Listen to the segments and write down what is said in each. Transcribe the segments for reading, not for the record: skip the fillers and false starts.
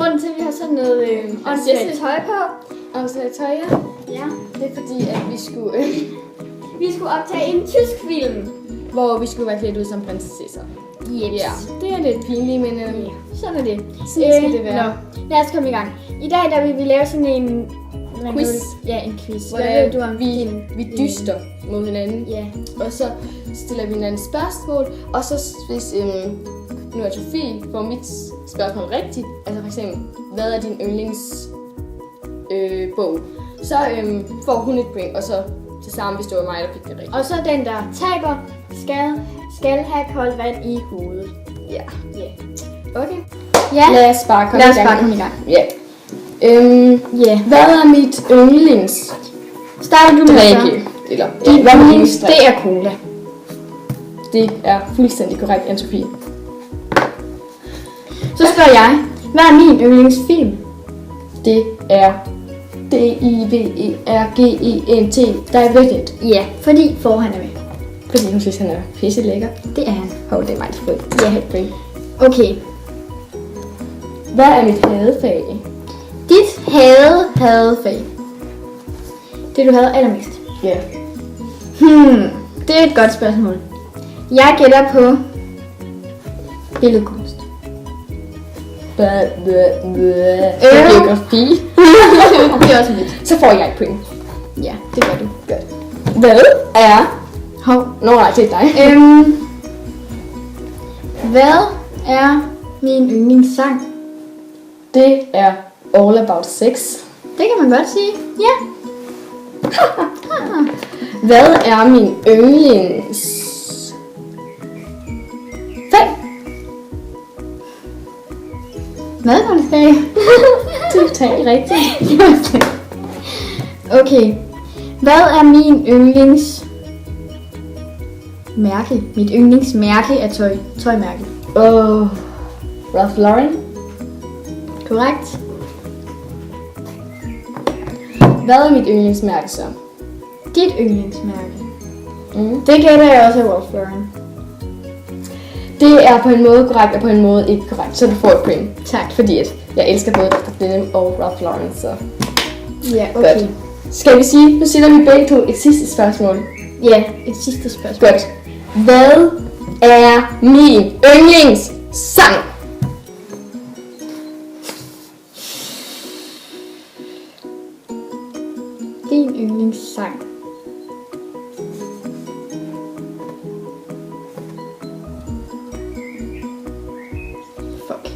grunden til, at vi har sådan noget åndssvagt tøj på. Åndssvagt tøj, ja. Ja. Det er fordi, at vi skulle... Vi skulle optage en tysk film. hvor vi skulle være klædt ud som prinsesser. Yes. Ja, det er lidt pinligt, men sådan er det. sådan skal det være. Lad os komme i gang. I dag der vil vi lave sådan en... Quiz. Ja, en quiz. Hvor Hvad ved du om vi dyster mod hinanden. Ja. Og så stiller vi hinanden spørgsmål. Og så hvis nu er Sofie får mit spørgsmål rigtigt, altså for eksempel, hvad er din yndlings bog? Så får hun et point, og så til sammen, hvis det var mig, der fik det rigtigt. Og så den, der taber, skal have koldt vand i hovedet. Ja. Okay. Ja. Lad os bare komme i gang. Ja. Hvad er mit yndlings? Starter du med drikke? Eller hvad er yndlings? Det er cola. Det er fuldstændig korrekt, Anne-Sophie. Så spørger jeg, hvad er min yndlingsfilm? Det er Divergent. Divergent. Ja, fordi han er med. Fordi hun synes, han er pisse lækker. Det er han. Det er mig, der får et. Ja, helt point. Okay. Hvad er mit hadefag? Dit hadefag. Det du havde allermest. Ja. Det er et godt spørgsmål. Jeg gætter på billedkunst. Geografi. Det er også mit. Så får jeg et point. Ja, det gør du. Godt. Hvad er... nej, det er dig. Hvad er min yndlingssang? Det er All About Sex. Det kan man godt sige. Ja. Hvad er min yndlings... fag? Madkunstfag. Det er totalt rigtigt. Okay. Hvad er min yndlingsmærke? Mit yndlingsmærke er tøjmærke. Ralph Lauren. Korrekt. Hvad er mit yndlingsmærke så? Dit yndlingsmærke. Det gætter jeg også af Ralph Lauren. Det er på en måde korrekt, og på en måde ikke korrekt, så du får et point. Tak. Fordi at jeg elsker både Dr. Denim og Ralph Lauren, så... Ja, okay. Godt. Skal vi sige, nu stiller vi begge to et sidste spørgsmål. Ja, et sidste spørgsmål. Godt. Hvad er min yndlingssang? Din yndlingssang. Fuck.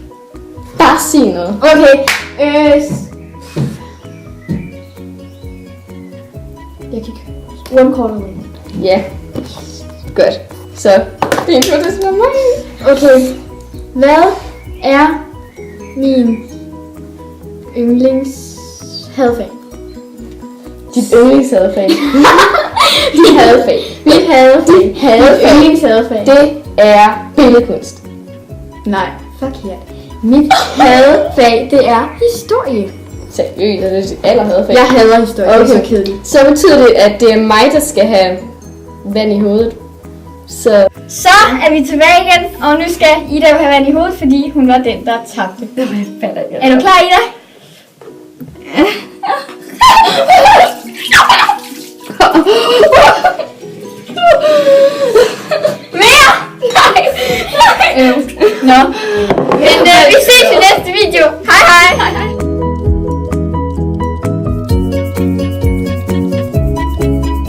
Bare sig noget. Okay. Jeg kigger. One Call Away. Ja. Godt. Så det er en tur til at mig. Okay. Hvad er min yndlingshadefag? Dit yndlingshadefag. Dit hadefag. Mit hadefag. Dit hadefag. Yndlingshadefag. Det er billedkunst. Nej. Forkert. Mit hadefag, det er historie. Seriøst, er det dit allerhadefag? Jeg hader historie. Okay. Det er så kedeligt. Så betyder det, at det er mig, der skal have vand i hovedet. Så er vi tilbage igen, og nu skal Ida jo have vand i hovedet, fordi hun var den, der tabte. Er du klar, Ida? Mere! Nej! Nå. Men vi